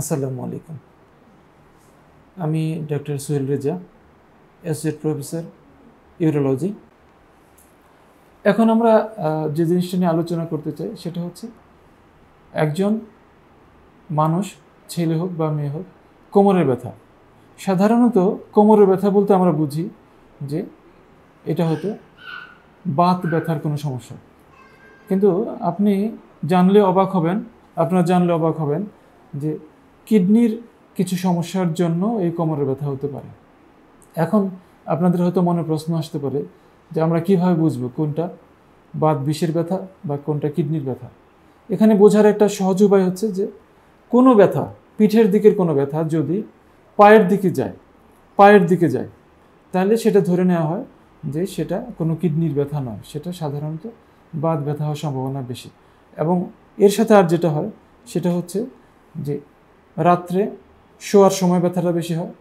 আসসালামু আলাইকুম। আমি doctor Sohel Reza, associate professor urology. এখন আমরা যে জিনিসটা নিয়ে আলোচনা করতে চাই সেটা হচ্ছে একজন মানুষ, ছেলে হোক বা মেয়ে হোক, কোমরের ব্যথা। সাধারণত কোমরের ব্যথা বলতে আমরা বুঝি যে এটা হয়তো বাত ব্যথার কোনো সমস্যা, কিন্তু আপনি আপনারা জানলে অবাক হবেন যে কিডনির কিছু সমস্যার জন্য এই কোমরের ব্যথা হতে পারে। এখন আপনাদের হয়তো মনে প্রশ্ন আসতে পারে যে আমরা কিভাবে বুঝবো কোনটা বাত বিষের ব্যথা বা কোনটা কিডনির ব্যথা। এখানে বোঝার একটা সহজ উপায় হচ্ছে যে কোনো ব্যথা, পিঠের দিকের কোনো ব্যথা যদি পায়ের দিকে যায় তাহলে সেটা ধরে নেওয়া হয় যে সেটা কোনো কিডনির ব্যথা নয়, সেটা সাধারণত বাত ব্যথা হওয়ার সম্ভাবনা বেশি। এবং এর সাথে আর যেটা হয় সেটা হচ্ছে যে রাত্রে শোয়ার সময় ব্যথাটা বেশি হয়,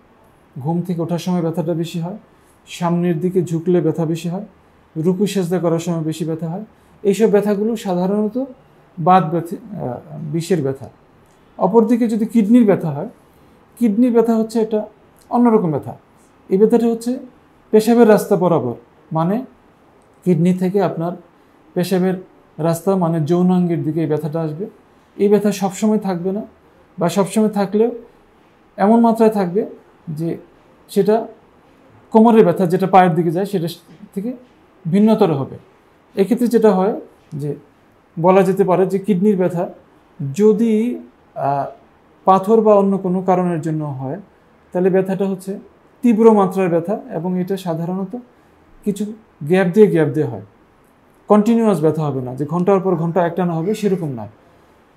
ঘুম থেকে ওঠার সময় ব্যথাটা বেশি হয়, সামনের দিকে ঝুঁকলে ব্যথা বেশি হয়, রুকু সেজদা করার সময় বেশি ব্যথা হয়। এইসব ব্যথাগুলো সাধারণত বিষের ব্যথা। অপরদিকে যদি কিডনির ব্যথা হয়, কিডনির ব্যথা হচ্ছে এটা অন্যরকম ব্যথা। এই ব্যথাটা হচ্ছে পেশাবের রাস্তা বরাবর, মানে কিডনি থেকে আপনার পেশাবের রাস্তা মানে যৌনাঙ্গের দিকে এই ব্যথাটা আসবে। এই ব্যথা সবসময় থাকবে না, বা সবসময় থাকলেও এমন মাত্রায় থাকবে যে সেটা কোমরের ব্যথা যেটা পায়ের দিকে যায় সেটা থেকে ভিন্নতর হবে। এক্ষেত্রে যেটা হয় যে বলা যেতে পারে যে কিডনির ব্যথা যদি পাথর বা অন্য কোনো কারণের জন্য হয় তাহলে ব্যথাটা হচ্ছে তীব্র মাত্রার ব্যথা, এবং এটা সাধারণত কিছু গ্যাপ দিয়ে হয়। কন্টিনিউয়াস ব্যথা হবে না, যে ঘন্টার পর ঘন্টা একটানা হবে সেরকম নয়।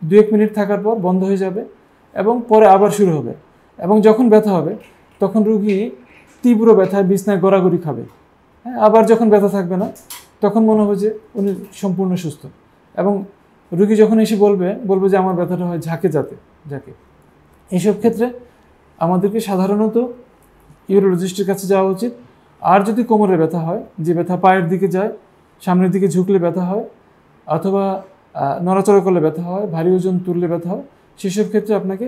2-1 মিনিট থাকার পর বন্ধ হয়ে যাবে এবং পরে আবার শুরু হবে। এবং যখন ব্যথা হবে তখন রুগী তীব্র ব্যথায় বিছনায় গড়াগড়ি খাবে। হ্যাঁ, আবার যখন ব্যথা থাকবে না তখন মনে হবে যে উনি সম্পূর্ণ সুস্থ। এবং রুগী যখন এসে বলবে যে আমার ব্যথাটা হয় ঝাঁকে যাকে। এইসব ক্ষেত্রে আমাদেরকে সাধারণত ইউরোলজিস্টের কাছে যাওয়া উচিত। আর যদি কোমরের ব্যথা হয়, যে ব্যথা পায়ের দিকে যায়, সামনের দিকে ঝুঁকলে ব্যথা হয়, অথবা নড়াচড়া করলে ব্যথা হয়, ভারী ওজন তুললে ব্যথা হয়, সেসব ক্ষেত্রে আপনাকে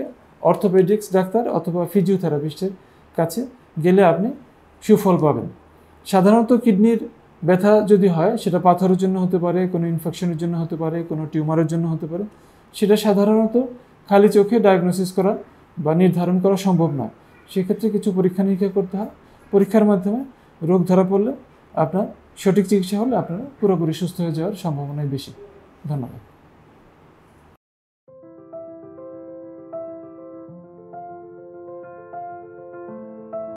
অর্থোপেডিক্স ডাক্তার অথবা ফিজিওথেরাপিস্টের কাছে গেলে আপনি সুফল পাবেন। সাধারণত কিডনির ব্যথা যদি হয় সেটা পাথরের জন্য হতে পারে, কোনো ইনফেকশনের জন্য হতে পারে, কোনো টিউমারের জন্য হতে পারে। সেটা সাধারণত খালি চোখে ডায়াগনোসিস করা বা নির্ধারণ করা সম্ভব নয়। সেক্ষেত্রে কিছু পরীক্ষা নিরীক্ষা করতে হয়। পরীক্ষার মাধ্যমে রোগ ধরা পড়লে আপনার সঠিক চিকিৎসা হলে আপনারা পুরোপুরি সুস্থ হয়ে যাওয়ার সম্ভাবনাই বেশি। ধন্যবাদ।